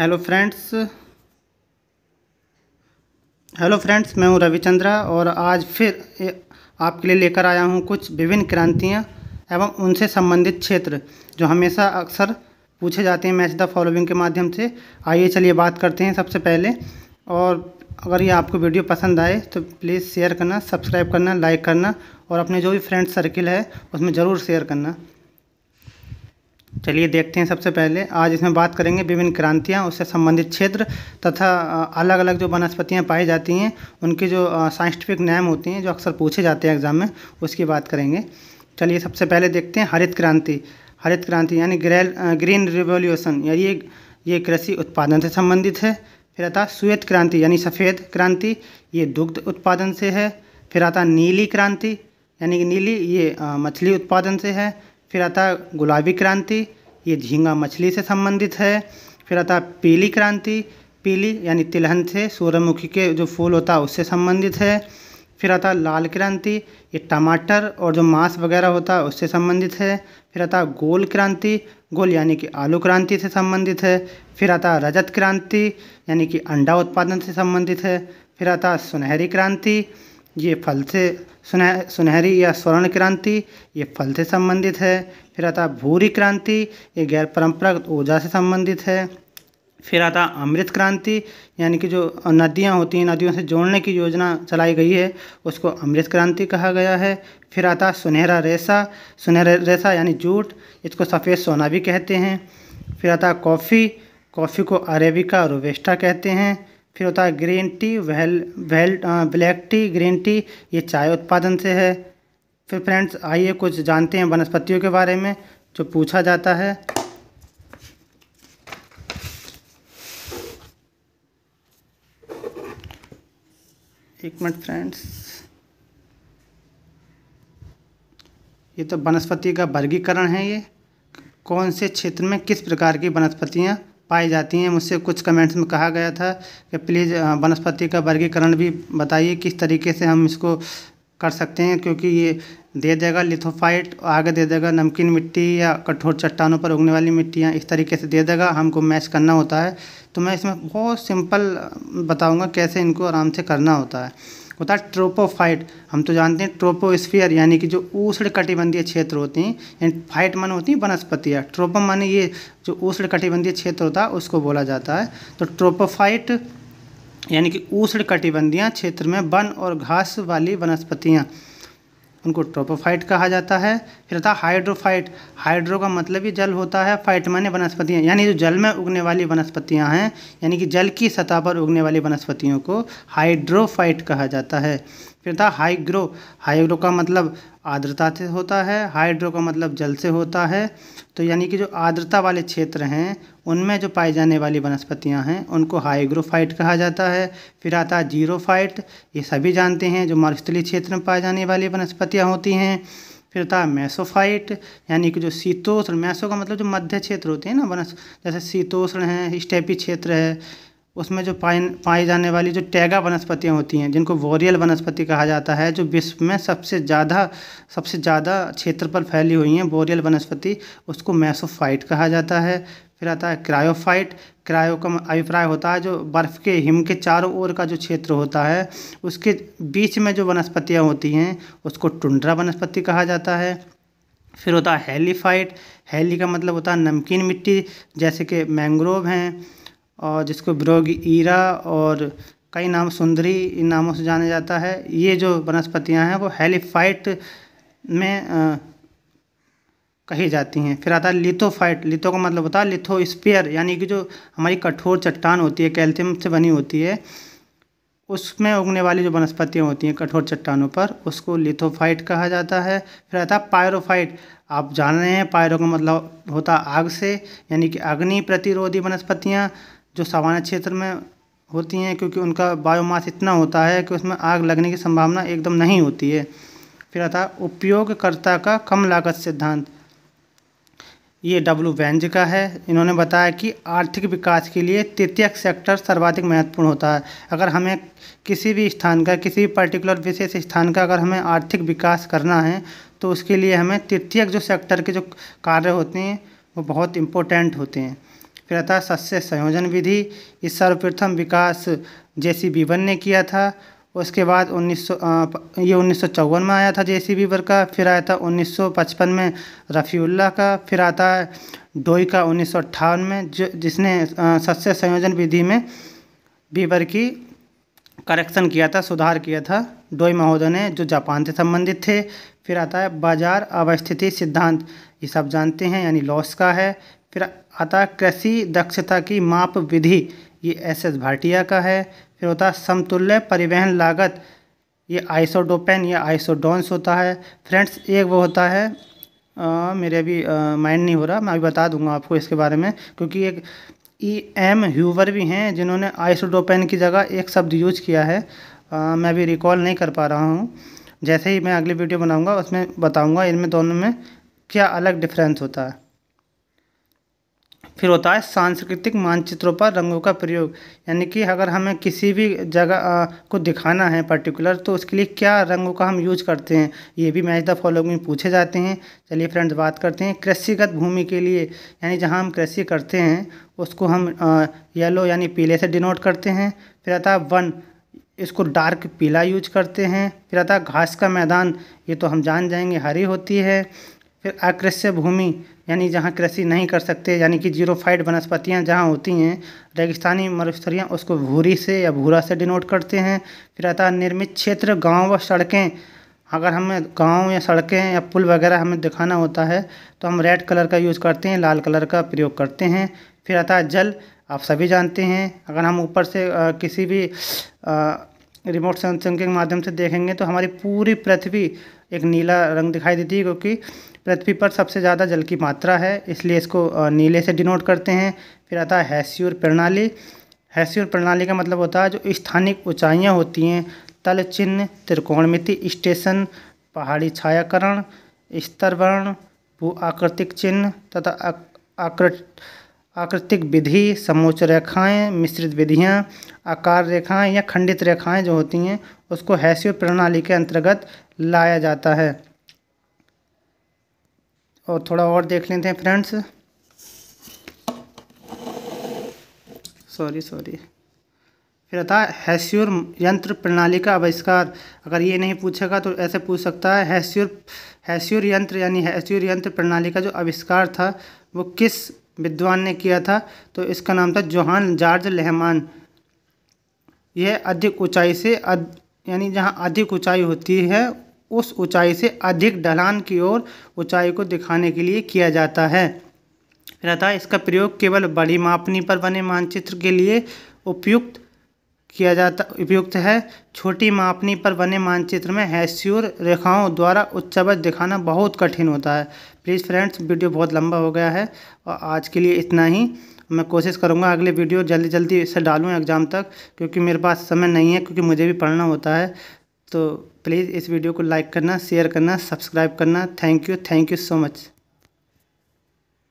Hello friends. मैं हूं रविचंद्रा और आज फिर आपके लिए लेकर आया हूं कुछ विभिन्न क्रांतियां एवं उनसे संबंधित क्षेत्र जो हमेशा अक्सर पूछे जाते हैं मैच द फॉलोइंग के माध्यम से। आइए चलिए बात करते हैं सबसे पहले। और अगर ये आपको वीडियो पसंद आए तो प्लीज़ शेयर करना, सब्सक्राइब करना, लाइक करना और अपने जो भी फ्रेंड सर्किल है उसमें ज़रूर शेयर करना। चलिए देखते हैं। सबसे पहले आज इसमें बात करेंगे विभिन्न क्रांतियाँ, उससे संबंधित क्षेत्र तथा अलग अलग जो वनस्पतियाँ पाई जाती हैं उनकी जो साइंटिफिक नेम होती हैं जो अक्सर पूछे जाते हैं एग्जाम में, उसकी बात करेंगे। चलिए सबसे पहले देखते हैं हरित क्रांति। हरित क्रांति यानी ग्रीन रिवॉल्यूशन, या ये कृषि उत्पादन से संबंधित है। फिर आता श्वेत क्रांति यानी सफ़ेद क्रांति, ये दुग्ध उत्पादन से है। फिर आता नीली क्रांति यानी कि नीली, ये मछली उत्पादन से है। फिर आता गुलाबी क्रांति, ये झींगा मछली से संबंधित है। फिर आता पीली क्रांति, पीली यानी तिलहन से सूरजमुखी के जो फूल होता है उससे संबंधित है। फिर आता लाल क्रांति, ये टमाटर और जो मांस वगैरह होता है उससे संबंधित है। फिर आता गोल क्रांति, गोल यानी कि आलू क्रांति से संबंधित है। फिर आता रजत क्रांति यानी कि अंडा उत्पादन से संबंधित है। फिर आता सुनहरी क्रांति, ये फल से सुनहरी या स्वर्ण क्रांति, ये फल से संबंधित है। फिर आता भूरी क्रांति, ये गैर परंपरागत ऊर्जा से संबंधित है। फिर आता अमृत क्रांति यानी कि जो नदियाँ होती हैं, नदियों से जोड़ने की योजना चलाई गई है उसको अमृत क्रांति कहा गया है। फिर आता सुनहरा रेशा यानी जूट, इसको सफ़ेद सोना भी कहते हैं। फिर आता कॉफ़ी को अरेबिका रोबस्टा कहते हैं। फिर होता है green tea, black T, green tea, ये चाय उत्पादन से है। फिर फ्रेंड्स आइए कुछ जानते हैं वनस्पतियों के बारे में जो पूछा जाता है। एक मिनट फ्रेंड्स, ये तो वनस्पति का वर्गीकरण है। ये कौन से क्षेत्र में किस प्रकार की वनस्पतियाँ पाई जाती हैं। मुझसे कुछ कमेंट्स में कहा गया था कि प्लीज़ वनस्पति का वर्गीकरण भी बताइए किस तरीके से हम इसको कर सकते हैं, क्योंकि ये दे देगा लिथोफाइट, आगे दे देगा नमकीन मिट्टी या कठोर चट्टानों पर उगने वाली मिट्टियाँ, इस तरीके से दे देगा, हमको मैच करना होता है। तो मैं इसमें बहुत सिंपल बताऊँगा कैसे इनको आराम से करना होता है है ट्रोपोफाइट। हम तो जानते हैं ट्रोपोस्फियर यानी कि जो उष्ण कटिबंधीय क्षेत्र होते हैं, एंड फाइट माने होती है वनस्पतियाँ, ट्रोपो माने ये जो उष्ण कटिबंधीय क्षेत्र होता है उसको बोला जाता है। तो ट्रोपोफाइट यानी कि उष्ण कटिबंधीय क्षेत्र में वन और घास वाली वनस्पतियाँ, उनको ट्रोपोफाइट कहा जाता है। फिर आता हाइड्रोफाइट, हाइड्रो का मतलब ही जल होता है, फाइट माने वनस्पतियाँ, यानी जो जल में उगने वाली वनस्पतियाँ हैं, यानी कि जल की सतह पर उगने वाली वनस्पतियों को हाइड्रोफाइट कहा जाता है। फिर था हाइग्रो का मतलब आर्द्रता से होता है, हाइड्रो का मतलब जल से होता है। तो यानी कि जो आर्द्रता वाले क्षेत्र हैं उनमें जो पाई जाने वाली वनस्पतियां हैं उनको हाइग्रोफाइट कहा जाता है। फिर आता है जीरोफाइट, ये सभी जानते हैं जो मरुस्थलीय क्षेत्र में पाई जाने वाली वनस्पतियां होती हैं। फिर आता है मेसोफाइट यानी कि जो शीतोष्ण, मेसो का मतलब जो मध्य क्षेत्र होते हैं ना जैसे शीतोष्ण है, स्टेपी क्षेत्र है, उसमें जो पाई जाने वाली जो टैगा वनस्पतियाँ होती हैं जिनको वोरियल वनस्पति कहा जाता है, जो विश्व में सबसे ज़्यादा क्षेत्र पर फैली हुई हैं वोरियल वनस्पति, उसको मेसोफाइट कहा जाता है। फिर आता है क्रायोफाइट, क्रायो का अभिप्राय होता है जो बर्फ़ के हिम के चारों ओर का जो क्षेत्र होता है उसके बीच में जो वनस्पतियाँ होती हैं उसको टुंड्रा वनस्पति कहा जाता है। फिर होता है हेलीफाइट, हेली का मतलब होता है नमकीन मिट्टी, जैसे कि मैंग्रोव हैं और जिसको ब्रोगीरा और कई नाम सुंदरी इन नामों से जाना जाता है। ये जो वनस्पतियां हैं वो हेलीफाइट में कही जाती हैं। फिर आता है लिथोफाइट, लिथो का मतलब होता है लिथोस्फीयर, यानी कि जो हमारी कठोर चट्टान होती है, कैल्शियम से बनी होती है, उसमें उगने वाली जो वनस्पतियाँ होती हैं कठोर चट्टानों पर, उसको लिथोफाइट कहा जाता है। फिर आता है पायरोफाइट, आप जान रहे हैं पायरो का मतलब होता है आग से, यानी कि अग्नि प्रतिरोधी वनस्पतियाँ जो सामान्य क्षेत्र में होती हैं, क्योंकि उनका बायोमास इतना होता है कि उसमें आग लगने की संभावना एकदम नहीं होती है। फिर आता है उपयोगकर्ता का कम लागत सिद्धांत, ये डब्ल्यू वेंज का है। इन्होंने बताया कि आर्थिक विकास के लिए तृतीयक सेक्टर सर्वाधिक महत्वपूर्ण होता है। अगर हमें किसी भी स्थान का, किसी भी पर्टिकुलर विशेष स्थान का अगर हमें आर्थिक विकास करना है तो उसके लिए हमें तृतीयक जो सेक्टर के जो कार्य होते हैं वो बहुत इम्पोर्टेंट होते हैं। फिर आता है सस्य संयोजन विधि, ये सर्वप्रथम विकास JC बीवर ने किया था। उसके बाद 1954 में आया था JC बीवर का। फिर आया था 1955 में रफ़ीउल्लाह का। फिर आता है डोई का 1958 में, जिसने सस्य संयोजन विधि में बीवर की करेक्शन किया था, सुधार किया था डोई महोदय ने, जो जापान से संबंधित थे। फिर आता है बाजार अवस्थिति सिद्धांत, ये सब जानते हैं, यानी लॉस का है। फिर आता है कृषि दक्षता की माप विधि, ये SS भाटिया का है। फिर होता है समतुल्य परिवहन लागत, ये आइसोडोपेन या आइसोडोन्स होता है। फ्रेंड्स एक वो होता है, मेरे अभी माइंड नहीं हो रहा, मैं अभी बता दूंगा आपको इसके बारे में, क्योंकि एक EM ह्यूवर भी हैं जिन्होंने आइसोडोपेन की जगह एक शब्द यूज किया है। मैं अभी रिकॉल नहीं कर पा रहा हूँ। जैसे ही मैं अगली वीडियो बनाऊंगा उसमें बताऊंगा इनमें दोनों में क्या अलग डिफरेंस होता है। फिर होता है सांस्कृतिक मानचित्रों पर रंगों का प्रयोग, यानी कि अगर हमें किसी भी जगह को दिखाना है पर्टिकुलर, तो उसके लिए क्या रंगों का हम यूज करते हैं, ये भी मैच द फॉलोइंग में पूछे जाते हैं। चलिए फ्रेंड्स बात करते हैं कृषिगत भूमि के लिए, यानी जहाँ हम कृषि करते हैं उसको हम येलो यानी पीले से डिनोट करते हैं। फिर आता है वन, इसको डार्क पीला यूज करते हैं। फिर आता है घास का मैदान, ये तो हम जान जाएंगे हरी होती है। फिर अकृष्य भूमि, यानी जहाँ कृषि नहीं कर सकते, यानी कि जीरोफाइट वनस्पतियाँ जहाँ होती हैं, रेगिस्तानी मरुस्थलियाँ, उसको भूरी से या भूरा से डिनोट करते हैं। फिर आता है निर्मित क्षेत्र, गांव व सड़कें, अगर हमें गांव या सड़कें या पुल वगैरह हमें दिखाना होता है तो हम रेड कलर का यूज़ करते हैं, लाल कलर का प्रयोग करते हैं। फिर आता है जल, आप सभी जानते हैं, अगर हम ऊपर से किसी भी रिमोट सेंसिंग के माध्यम से देखेंगे तो हमारी पूरी पृथ्वी एक नीला रंग दिखाई देती है, क्योंकि पृथ्वी पर सबसे ज़्यादा जल की मात्रा है, इसलिए इसको नीले से डिनोट करते हैं। फिर आता है हैस्यूर प्रणाली। हैस्यूर प्रणाली का मतलब होता है जो स्थानिक ऊंचाइयाँ होती हैं, तल चिन्ह, त्रिकोणमिति स्टेशन, पहाड़ी छायाकरण, स्तरवर्ण, भू आकृतिक चिन्ह तथा आकृतिक विधि, समोच्च रेखाएं, मिश्रित विधियां, आकार रेखाएं या खंडित रेखाएं जो होती हैं, उसको हैस्यूर प्रणाली के अंतर्गत लाया जाता है। और थोड़ा और देख लेते हैं फ्रेंड्स, सॉरी। फिर आता है हैस्यूर यंत्र प्रणाली का आविष्कार। अगर ये नहीं पूछेगा तो ऐसे पूछ सकता है हैस्यूर यंत्र यानी हैस्यूर यंत्र प्रणाली का जो आविष्कार था वो किस विद्वान ने किया था, तो इसका नाम था जोहान जॉर्ज लेहमान। यह अधिक ऊंचाई से यानी जहाँ अधिक ऊंचाई होती है उस ऊंचाई से अधिक ढलान की ओर ऊंचाई को दिखाने के लिए किया जाता है। फिर आता है इसका प्रयोग केवल बड़ी मापनी पर बने मानचित्र के लिए उपयुक्त है। छोटी मापनी पर बने मानचित्र में हैस्यूर रेखाओं द्वारा उच्चावच दिखाना बहुत कठिन होता है। प्लीज़ फ्रेंड्स वीडियो बहुत लंबा हो गया है और आज के लिए इतना ही। मैं कोशिश करूंगा अगले वीडियो जल्दी से डालूं एग्ज़ाम तक, क्योंकि मेरे पास समय नहीं है, क्योंकि मुझे भी पढ़ना होता है। तो प्लीज़ इस वीडियो को लाइक करना, शेयर करना, सब्सक्राइब करना। Thank you so much.